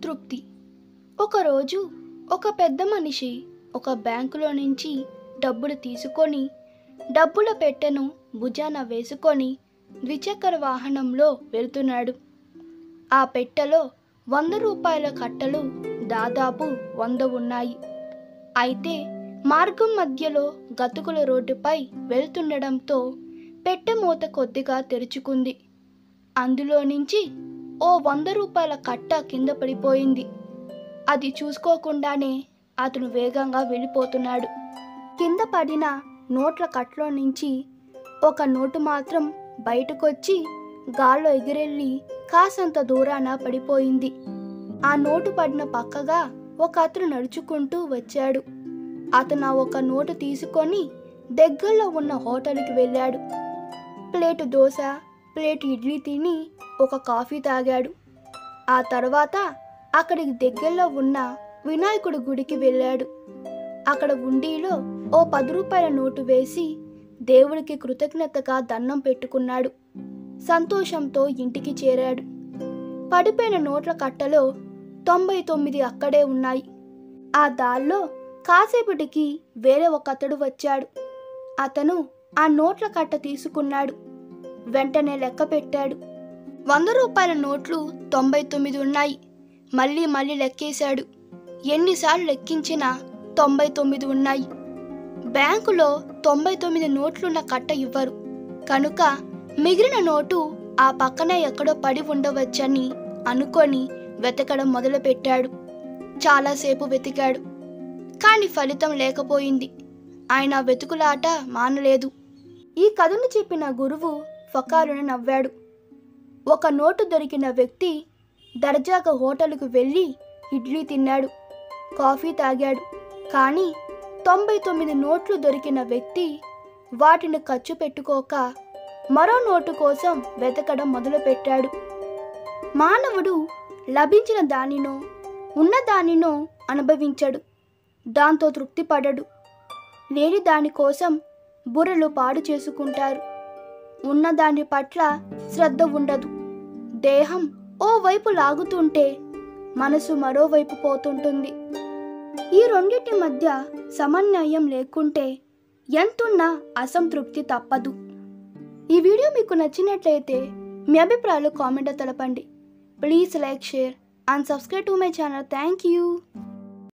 తృప్తి. ఒకరోజు ఒక పెద్ద మనిషి ఒక బ్యాంకులో నుంచి డబ్బులు తీసుకొని డబ్బుల పెట్టెను భుజాన వేసుకొని ద్విచక్ర వాహనంలో వెళ్తున్నాడు. ఆ పెట్టెలో 100 రూపాయల కట్టలు దాదాపు 100 ఉన్నాయి. అయితే మార్గం మధ్యలో గతుకుల రోడ్డుపై వెళ్తుండడంతో పెట్టె మూత కొద్దిగా తెరుచుకుంది. అందులో నుంచి ఓ 100 రూపాయల కట్ట కింద పడిపోయింది. అది చూసుకోకుండానే అతను వేగంగా వెళ్ళిపోతున్నాడు. కింద పడిన నోట్ల కట్టలో నుంచి ఒక నోటు మాత్రం బయటకొచ్చి గాల్లో ఎగిరెళ్ళి కాసంత దూరాన పడిపోయింది. ఆ నోటు పడిన పక్కగా ఒక అతను నడుచుకుంటూ వచ్చాడు. అతను ఆ ఒక నోటు తీసుకొని దగ్గరలో ఉన్న హోటల్కి వెళ్ళాడు. ప్లేటు దోశ, ప్లేట్ ఇడ్లీ తిని ఒక కాఫీ తాగాడు. ఆ తర్వాత అక్కడికి దగ్గరలో ఉన్న వినాయకుడి గుడికి వెళ్ళాడు. అక్కడ హుండీలో ఓ 10 రూపాయల నోటు వేసి దేవుడికి కృతజ్ఞతగా దండం పెట్టుకున్నాడు. సంతోషంతో ఇంటికి చేరాడు. పడిపోయిన నోట్ల కట్టలో 99 అక్కడే ఉన్నాయి. ఆ దారిలో కాసేపటికి వేరే ఒక అతడు వచ్చాడు. అతను ఆ నోట్ల కట్ట తీసుకున్నాడు. వెంటనే లెక్క పెట్టాడు. 100 రూపాయల నోట్లు 99 ఉన్నాయి. మళ్ళీ లెక్కేశాడు. ఎన్నిసార్లు లెక్కించినా 99 ఉన్నాయి. బ్యాంకులో 99 నోట్లున్న కట్ట ఇవ్వరు కనుక మిగిలిన నోటు ఆ పక్కనే ఎక్కడో పడి ఉండవచ్చని అనుకొని వెతకడం మొదలుపెట్టాడు. చాలాసేపు వెతికాడు. కానీ ఫలితం లేకపోయింది. ఆయన వెతుకులాట మానలేదు. ఈ కథను చెప్పిన గురువు ఫకారున నవ్వాడు. ఒక నోటు దొరికిన వ్యక్తి దర్జాగా హోటల్కు వెళ్ళి ఇడ్లీ తిన్నాడు, కాఫీ తాగాడు. కానీ 99 నోట్లు దొరికిన వ్యక్తి వాటిని ఖర్చు పెట్టుకోక మరో నోటు కోసం వెతకడం మొదలుపెట్టాడు. మానవుడు లభించిన దానినో ఉన్న దానినో అనుభవించడు. దాంతో తృప్తి పడడు. లేని దానికోసం బుర్రలు పాడు చేసుకుంటారు. ఉన్నదాని పట్ల శ్రద్ధ ఉండదు. దేహం ఓ వైపు లాగుతుంటే మనసు మరోవైపు పోతుంటుంది. ఈ రెండింటి మధ్య సమన్వయం లేకుంటే ఎంతున్నా అసంతృప్తి తప్పదు. ఈ వీడియో మీకు నచ్చినట్లయితే మీ అభిప్రాయాలు కామెంట్లో తెలపండి. Please like, share and subscribe to my channel. Thank you.